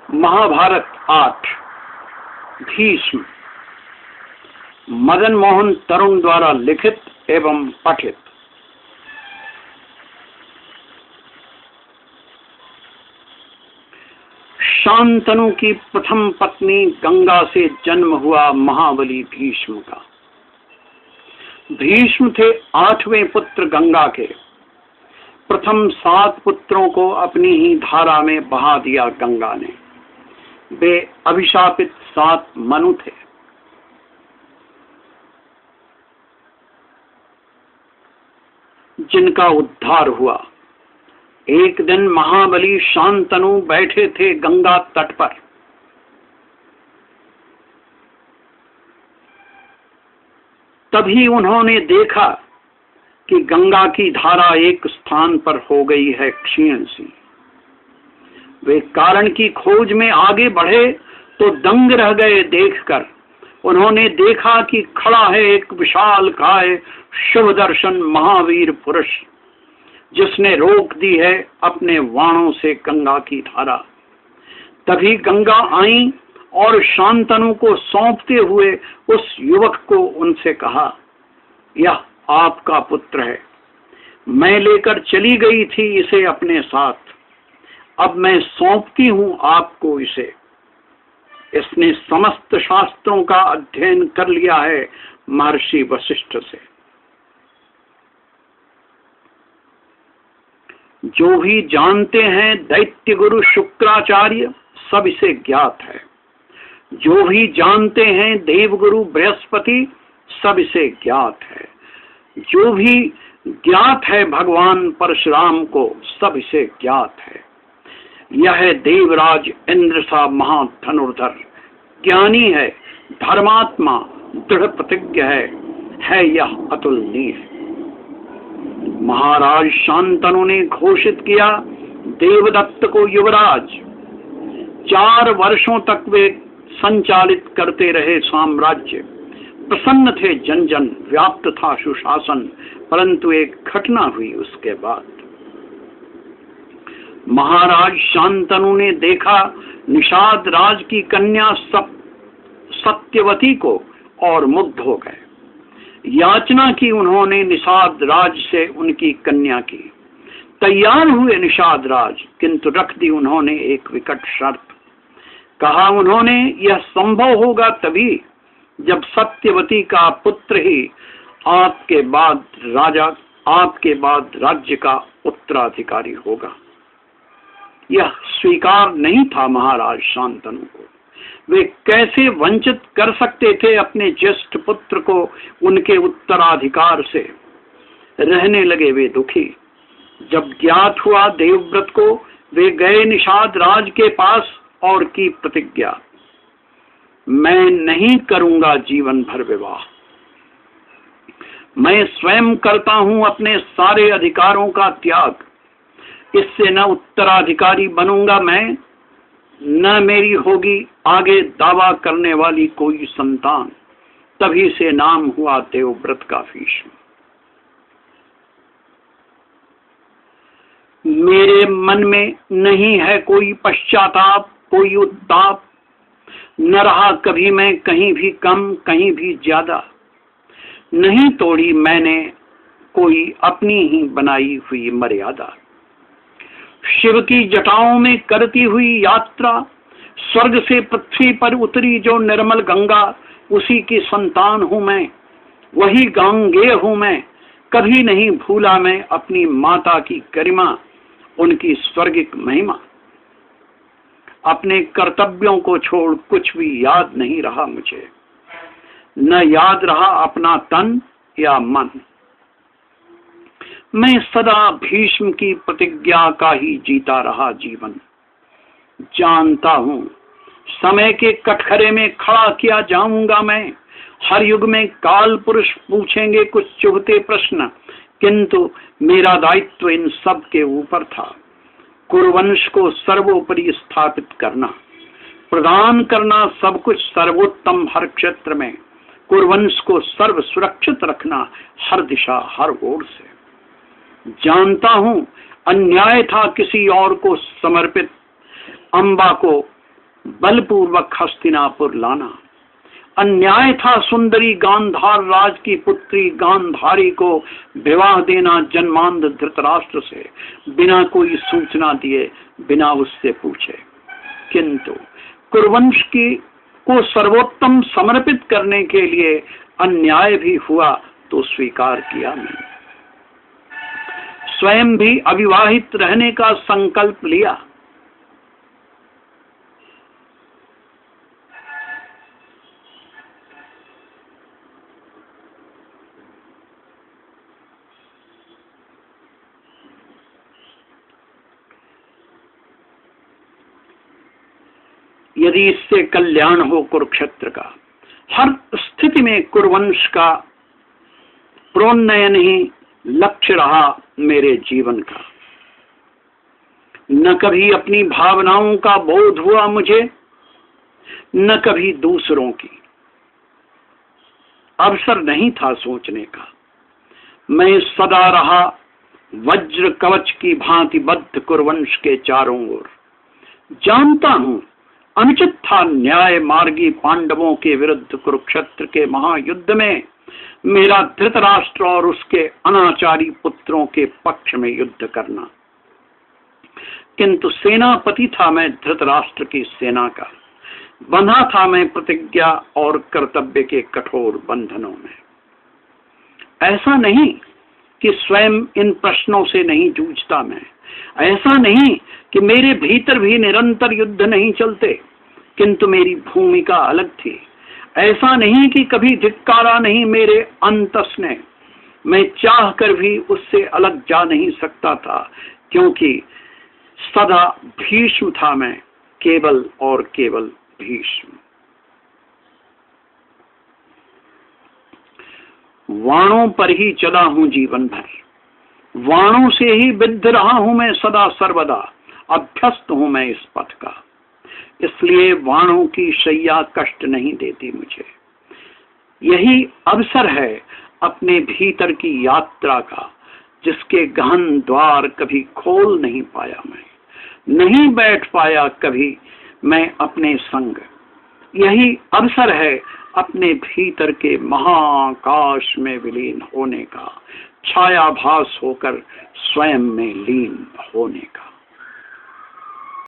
महाभारत 8 भीष्म मदन मोहन तरुण द्वारा लिखित एवं पठित। शांतनु की प्रथम पत्नी गंगा से जन्म हुआ महाबली भीष्म का। भीष्म थे 8वें पुत्र गंगा के। प्रथम 7 पुत्रों को अपनी ही धारा में बहा दिया गंगा ने। वे अभिशापित 7 मनु थे। जिनका उद्धार हुआ। एक दिन महाबली शांतनु बैठे थे गंगा तट पर। तभी उन्होंने देखा कि गंगा की धारा एक स्थान पर हो गई है क्षीण सी। वे कारण की खोज में आगे बढ़े तो दंग रह गए देखकर। उन्होंने देखा कि खड़ा है एक विशालकाय शुभ दर्शन महावीर पुरुष, जिसने रोक दी है अपने वाणों से गंगा की धारा। तभी गंगा आई और शांतनु को सौंपते हुए उस युवक को उनसे कहा, यह आपका पुत्र है। मैं लेकर चली गई थी इसे अपने साथ। अब मैं सौंपती हूं आपको इसे। इसने समस्त शास्त्रों का अध्ययन कर लिया है महर्षि वशिष्ठ से। जो भी जानते हैं दैत्य गुरु शुक्राचार्य, सब इसे ज्ञात है। जो भी जानते हैं देवगुरु बृहस्पति, सब इसे ज्ञात है। जो भी ज्ञात है भगवान परशुराम को, सब इसे ज्ञात है। यह देवराज इंद्र सा महाधनुर्धर ज्ञानी है, धर्मात्मा, दृढ़ प्रतिज्ञ है यह अतुलनीय। महाराज शांतनु ने घोषित किया देवदत्त को युवराज। 4 वर्षों तक वे संचालित करते रहे साम्राज्य। प्रसन्न थे जन जन, व्याप्त था सुशासन। परंतु एक घटना हुई उसके बाद। महाराज शांतनु ने देखा निषाद राज की कन्या सत्यवती को और मुग्ध हो गए। याचना की उन्होंने निषाद राज से उनकी कन्या की। तैयार हुए निषाद राज, किंतु रख दी उन्होंने एक विकट शर्त। कहा उन्होंने, यह संभव होगा तभी जब सत्यवती का पुत्र ही आपके बाद राज्य का उत्तराधिकारी होगा। यह स्वीकार नहीं था महाराज शांतनु को। वे कैसे वंचित कर सकते थे अपने ज्येष्ठ पुत्र को उनके उत्तराधिकार से। रहने लगे वे दुखी। जब ज्ञात हुआ देवव्रत को, वे गए निषाद राज के पास और की प्रतिज्ञा, मैं नहीं करूंगा जीवन भर विवाह। मैं स्वयं करता हूं अपने सारे अधिकारों का त्याग। इससे न उत्तराधिकारी बनूंगा मैं, न मेरी होगी आगे दावा करने वाली कोई संतान। तभी से नाम हुआ देवव्रत का भीष्म। मेरे मन में नहीं है कोई पश्चाताप, कोई उत्ताप। न रहा कभी मैं कहीं भी कम, कहीं भी ज्यादा। नहीं तोड़ी मैंने कोई अपनी ही बनाई हुई मर्यादा। शिव की जटाओं में करती हुई यात्रा, स्वर्ग से पृथ्वी पर उतरी जो निर्मल गंगा, उसी की संतान हूं मैं, वही गांगेय हूं मैं। कभी नहीं भूला मैं अपनी माता की गरिमा, उनकी स्वर्गिक महिमा। अपने कर्तव्यों को छोड़ कुछ भी याद नहीं रहा मुझे। न याद रहा अपना तन या मन। मैं सदा भीष्म की प्रतिज्ञा का ही जीता रहा जीवन। जानता हूं समय के कटघरे में खड़ा किया जाऊंगा मैं। हर युग में काल पुरुष पूछेंगे कुछ चुभते प्रश्न, किंतु मेरा दायित्व इन सब के ऊपर था। कुरुवंश को सर्वोपरि स्थापित करना, प्रदान करना सब कुछ सर्वोत्तम हर क्षेत्र में। कुरुवंश को सर्व सुरक्षित रखना हर दिशा हर ओर से। जानता हूं अन्याय था किसी और को समर्पित। अंबा को बलपूर्वक हस्तिनापुर लाना। अन्याय था सुंदरी गांधार राज की पुत्री गांधारी को विवाह देना जन्मांध धृतराष्ट्र से, बिना कोई सूचना दिए, बिना उससे पूछे। किंतु कुरुवंश को सर्वोत्तम समर्पित करने के लिए अन्याय भी हुआ तो स्वीकार किया मैंने। स्वयं भी अविवाहित रहने का संकल्प लिया। यदि इससे कल्याण हो कुरुक्षेत्र का, हर स्थिति में कुरुवंश का प्रोन्नयन ही लक्ष्य रहा मेरे जीवन का। न कभी अपनी भावनाओं का बोध हुआ मुझे, न कभी दूसरों की। अवसर नहीं था सोचने का। मैं सदा रहा वज्र कवच की भांति बद्ध कुरुवंश के चारों ओर। जानता हूं अनुचित था न्याय मार्गी पांडवों के विरुद्ध कुरुक्षेत्र के महायुद्ध में मेरा धृतराष्ट्र और उसके अनाचारी पुत्रों के पक्ष में युद्ध करना। किंतु सेनापति था मैं धृतराष्ट्र की सेना का, बंधा था मैं प्रतिज्ञा और कर्तव्य के कठोर बंधनों में। ऐसा नहीं कि स्वयं इन प्रश्नों से नहीं जूझता मैं, ऐसा नहीं कि मेरे भीतर भी निरंतर युद्ध नहीं चलते, किंतु मेरी भूमिका अलग थी। ऐसा नहीं कि कभी धिक्कारा नहीं मेरे अंतस ने, मैं चाह कर भी उससे अलग जा नहीं सकता था, क्योंकि सदा भीष्म था मैं, केवल और केवल भीष्म। वाणों पर ही चला हूं जीवन भर, वाणों से ही विद्ध रहा हूं मैं सदा सर्वदा, अभ्यस्त हूं मैं इस पथ का। इसलिए वाणों की शैया कष्ट नहीं देती मुझे। यही अवसर है अपने भीतर की यात्रा का, जिसके गहन द्वार कभी खोल नहीं पाया मैं, नहीं बैठ पाया कभी मैं अपने संग। यही अवसर है अपने भीतर के महाकाश में विलीन होने का, छायाभास होकर स्वयं में लीन होने का।